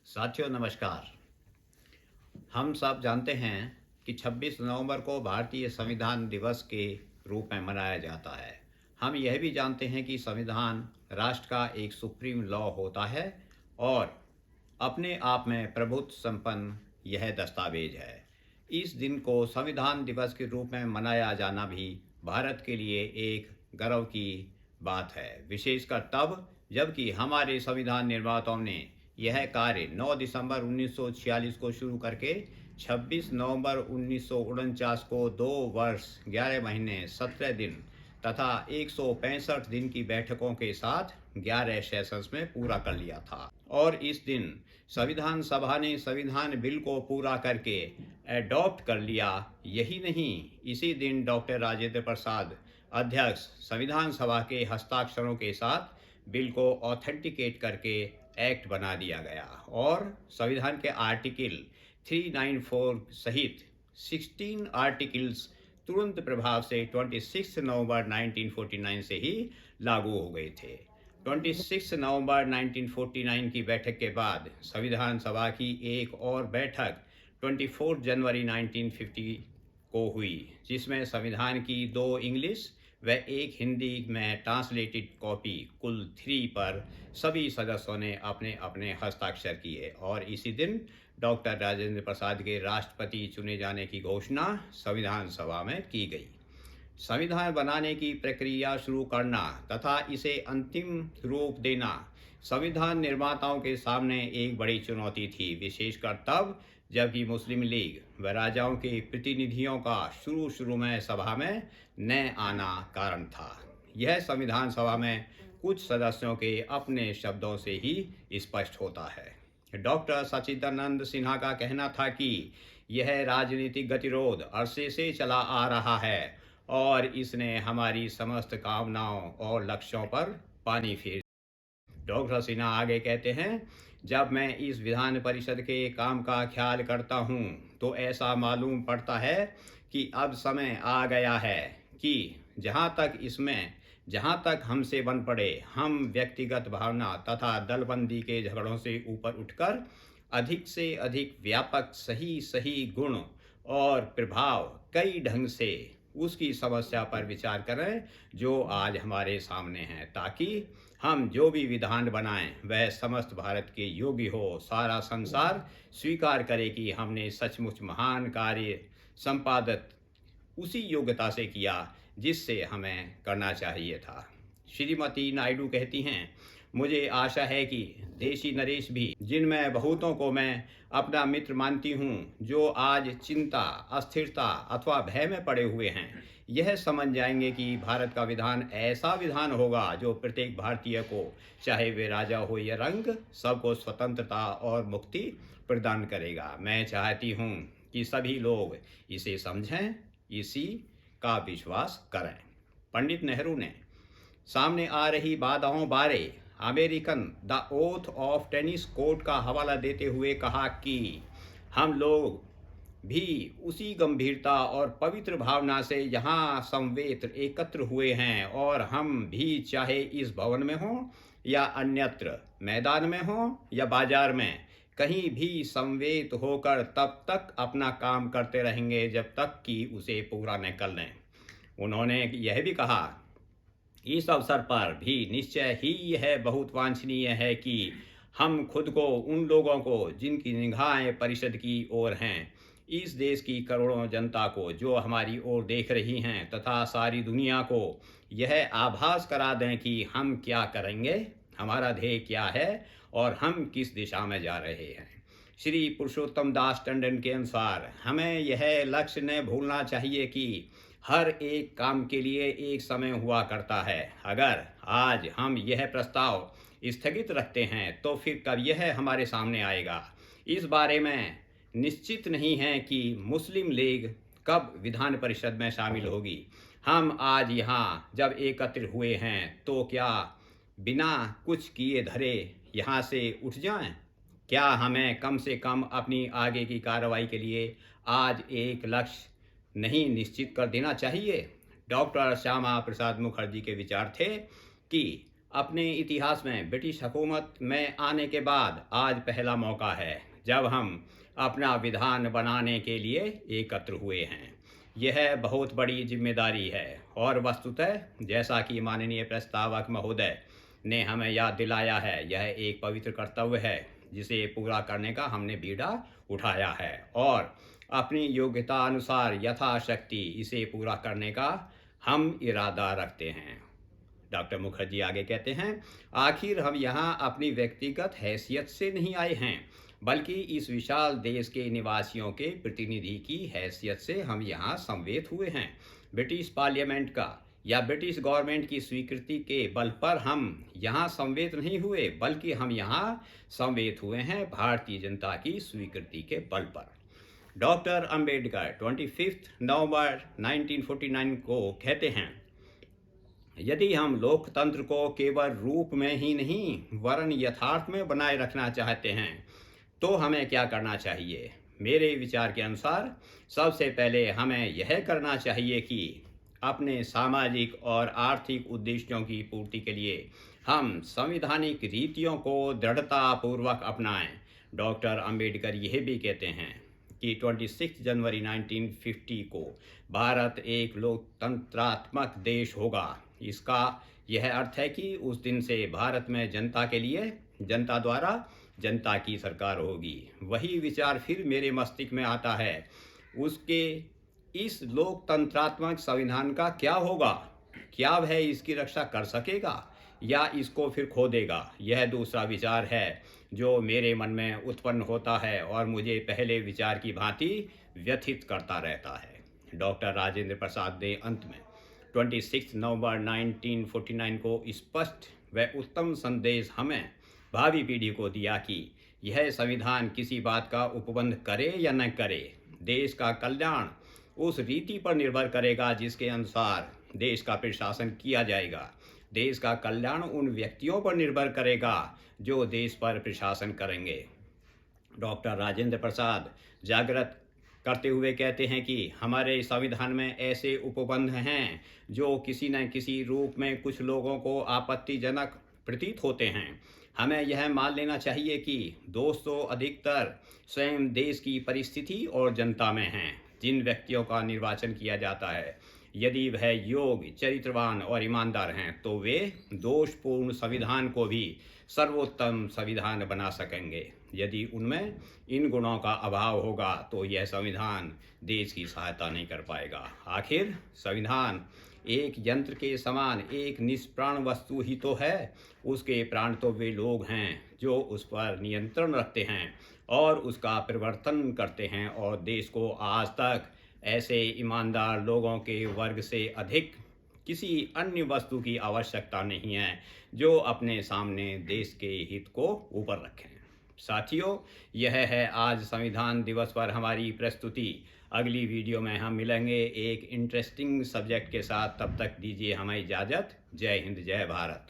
साथियों नमस्कार। हम सब जानते हैं कि 26 नवंबर को भारतीय संविधान दिवस के रूप में मनाया जाता है। हम यह भी जानते हैं कि संविधान राष्ट्र का एक सुप्रीम लॉ होता है और अपने आप में प्रभुत्व संपन्न यह दस्तावेज है। इस दिन को संविधान दिवस के रूप में मनाया जाना भी भारत के लिए एक गर्व की बात है, विशेषकर तब जबकि हमारे संविधान निर्माताओं ने यह कार्य 9 दिसंबर 1946 को शुरू करके 26 नवंबर 1949 को 2 वर्ष 11 महीने 17 दिन तथा 165 दिन की बैठकों के साथ 11 सेशंस में पूरा कर लिया था। और इस दिन संविधान सभा ने संविधान बिल को पूरा करके एडॉप्ट कर लिया। यही नहीं, इसी दिन डॉक्टर राजेंद्र प्रसाद अध्यक्ष संविधान सभा के हस्ताक्षरों के साथ बिल को ऑथेंटिकेट करके एक्ट बना दिया गया और संविधान के आर्टिकल 394 सहित 16 आर्टिकल्स तुरंत प्रभाव से 26 नवंबर 1949 से ही लागू हो गए थे। 26 नवंबर 1949 की बैठक के बाद संविधान सभा की एक और बैठक 24 जनवरी 1950 को हुई, जिसमें संविधान की 2 इंग्लिश व एक हिंदी में ट्रांसलेटेड कॉपी कुल 3 पर सभी सदस्यों ने अपने अपने हस्ताक्षर किए और इसी दिन डॉक्टर राजेंद्र प्रसाद के राष्ट्रपति चुने जाने की घोषणा संविधान सभा में की गई। संविधान बनाने की प्रक्रिया शुरू करना तथा इसे अंतिम रूप देना संविधान निर्माताओं के सामने एक बड़ी चुनौती थी, विशेषकर तब जबकि मुस्लिम लीग व राजाओं के प्रतिनिधियों का शुरू में सभा में न आना कारण था। यह संविधान सभा में कुछ सदस्यों के अपने शब्दों से ही स्पष्ट होता है। डॉक्टर सच्चिदानंद सिन्हा का कहना था कि यह राजनीतिक गतिरोध अरसे से चला आ रहा है और इसने हमारी समस्त कामनाओं और लक्ष्यों पर पानी फेर। डॉक्टर सिन्हा आगे कहते हैं, जब मैं इस विधान परिषद के काम का ख्याल करता हूँ तो ऐसा मालूम पड़ता है कि अब समय आ गया है कि जहाँ तक हमसे बन पड़े हम व्यक्तिगत भावना तथा दलबंदी के झगड़ों से ऊपर उठकर अधिक से अधिक व्यापक सही गुण और प्रभाव कई ढंग से उसकी समस्या पर विचार करें जो आज हमारे सामने है, ताकि हम जो भी विधान बनाएं वह समस्त भारत के योग्य हो। सारा संसार स्वीकार करे कि हमने सचमुच महान कार्य संपादित उसी योग्यता से किया जिससे हमें करना चाहिए था। श्रीमती नायडू कहती हैं, मुझे आशा है कि देशी नरेश भी, जिनमें बहुतों को मैं अपना मित्र मानती हूँ, जो आज चिंता, अस्थिरता अथवा भय में पड़े हुए हैं, यह समझ जाएंगे कि भारत का विधान ऐसा विधान होगा जो प्रत्येक भारतीय को, चाहे वे राजा हो या रंग, सबको स्वतंत्रता और मुक्ति प्रदान करेगा। मैं चाहती हूँ कि सभी लोग इसे समझें, इसी का विश्वास करें। पंडित नेहरू ने सामने आ रही बाधाओं बारे American the oath of tennis court का हवाला देते हुए कहा कि हम लोग भी उसी गंभीरता और पवित्र भावना से यहाँ समवेत एकत्र हुए हैं और हम भी चाहे इस भवन में हों या अन्यत्र, मैदान में हों या बाजार में, कहीं भी समवेत होकर तब तक अपना काम करते रहेंगे जब तक कि उसे पूरा न कर लें। उन्होंने यह भी कहा, इस अवसर पर भी निश्चय ही यह बहुत वांछनीय है कि हम खुद को उन लोगों को जिनकी निगाहें परिषद की ओर हैं, इस देश की करोड़ों जनता को जो हमारी ओर देख रही हैं तथा सारी दुनिया को यह आभास करा दें कि हम क्या करेंगे, हमारा ध्येय क्या है और हम किस दिशा में जा रहे हैं। श्री पुरुषोत्तम दास टंडन के अनुसार हमें यह लक्ष्य न भूलना चाहिए कि हर एक काम के लिए एक समय हुआ करता है। अगर आज हम यह प्रस्ताव स्थगित रखते हैं तो फिर कब यह हमारे सामने आएगा। इस बारे में निश्चित नहीं है कि मुस्लिम लीग कब विधान परिषद में शामिल होगी। हम आज यहाँ जब एकत्र हुए हैं तो क्या बिना कुछ किए धरे यहाँ से उठ जाएं? क्या हमें कम से कम अपनी आगे की कार्रवाई के लिए आज एक लक्ष्य नहीं निश्चित कर देना चाहिए? डॉक्टर श्यामा प्रसाद मुखर्जी के विचार थे कि अपने इतिहास में ब्रिटिश हुकूमत में आने के बाद आज पहला मौका है जब हम अपना विधान बनाने के लिए एकत्र हुए हैं। यह बहुत बड़ी जिम्मेदारी है और वस्तुतः जैसा कि माननीय प्रस्तावक महोदय ने हमें याद दिलाया है, यह एक पवित्र कर्तव्य है जिसे पूरा करने का हमने बीड़ा उठाया है और अपनी योग्यता अनुसार यथाशक्ति इसे पूरा करने का हम इरादा रखते हैं। डॉक्टर मुखर्जी आगे कहते हैं, आखिर हम यहाँ अपनी व्यक्तिगत हैसियत से नहीं आए हैं, बल्कि इस विशाल देश के निवासियों के प्रतिनिधि की हैसियत से हम यहाँ समवेत हुए हैं। ब्रिटिश पार्लियामेंट का या ब्रिटिश गवर्नमेंट की स्वीकृति के बल पर हम यहाँ समवेत नहीं हुए, बल्कि हम यहाँ समवेत हुए हैं भारतीय जनता की स्वीकृति के बल पर। डॉक्टर अंबेडकर 25 नवंबर 1949 को कहते हैं, यदि हम लोकतंत्र को केवल रूप में ही नहीं वरन यथार्थ में बनाए रखना चाहते हैं तो हमें क्या करना चाहिए। मेरे विचार के अनुसार सबसे पहले हमें यह करना चाहिए कि अपने सामाजिक और आर्थिक उद्देश्यों की पूर्ति के लिए हम संवैधानिक रीतियों को दृढ़तापूर्वक अपनाएं। डॉक्टर अंबेडकर यह भी कहते हैं कि 26 जनवरी 1950 को भारत एक लोकतंत्रात्मक देश होगा। इसका यह अर्थ है कि उस दिन से भारत में जनता के लिए, जनता द्वारा जनता की सरकार होगी। वही विचार फिर मेरे मस्तिष्क में आता है, उसके इस लोकतंत्रात्मक संविधान का क्या होगा? क्या वह इसकी रक्षा कर सकेगा या इसको फिर खो देगा? यह दूसरा विचार है जो मेरे मन में उत्पन्न होता है और मुझे पहले विचार की भांति व्यथित करता रहता है। डॉक्टर राजेंद्र प्रसाद ने अंत में 26 नवंबर 1949 को स्पष्ट व उत्तम संदेश हमें भावी पीढ़ी को दिया कि यह संविधान किसी बात का उपबंध करे या न करे, देश का कल्याण उस रीति पर निर्भर करेगा जिसके अनुसार देश का प्रशासन किया जाएगा। देश का कल्याण उन व्यक्तियों पर निर्भर करेगा जो देश पर प्रशासन करेंगे। डॉक्टर राजेंद्र प्रसाद जागृत करते हुए कहते हैं कि हमारे संविधान में ऐसे उपबंध हैं जो किसी न किसी रूप में कुछ लोगों को आपत्तिजनक प्रतीत होते हैं। हमें यह मान लेना चाहिए कि दोस्तों अधिकतर स्वयं देश की परिस्थिति और जनता में हैं। जिन व्यक्तियों का निर्वाचन किया जाता है, यदि वह योग्य, चरित्रवान और ईमानदार हैं तो वे दोषपूर्ण संविधान को भी सर्वोत्तम संविधान बना सकेंगे। यदि उनमें इन गुणों का अभाव होगा तो यह संविधान देश की सहायता नहीं कर पाएगा। आखिर संविधान एक यंत्र के समान एक निष्प्राण वस्तु ही तो है। उसके प्राण तो वे लोग हैं जो उस पर नियंत्रण रखते हैं और उसका परिवर्तन करते हैं, और देश को आज तक ऐसे ईमानदार लोगों के वर्ग से अधिक किसी अन्य वस्तु की आवश्यकता नहीं है जो अपने सामने देश के हित को ऊपर रखें। साथियों, यह है आज संविधान दिवस पर हमारी प्रस्तुति। अगली वीडियो में हम मिलेंगे एक इंटरेस्टिंग सब्जेक्ट के साथ। तब तक दीजिए हमें इजाज़त। जय हिंद, जय भारत।